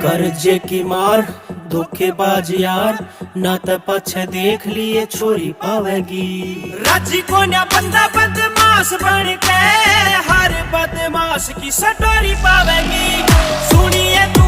कर्जे की मार धोखेबाज यार, ना तो पछे देख लिए छोरी पावेगी। राजी को ना बंदा बदमाश बन के, हर बदमाश की सटोरी पावेगी। सुनिए तू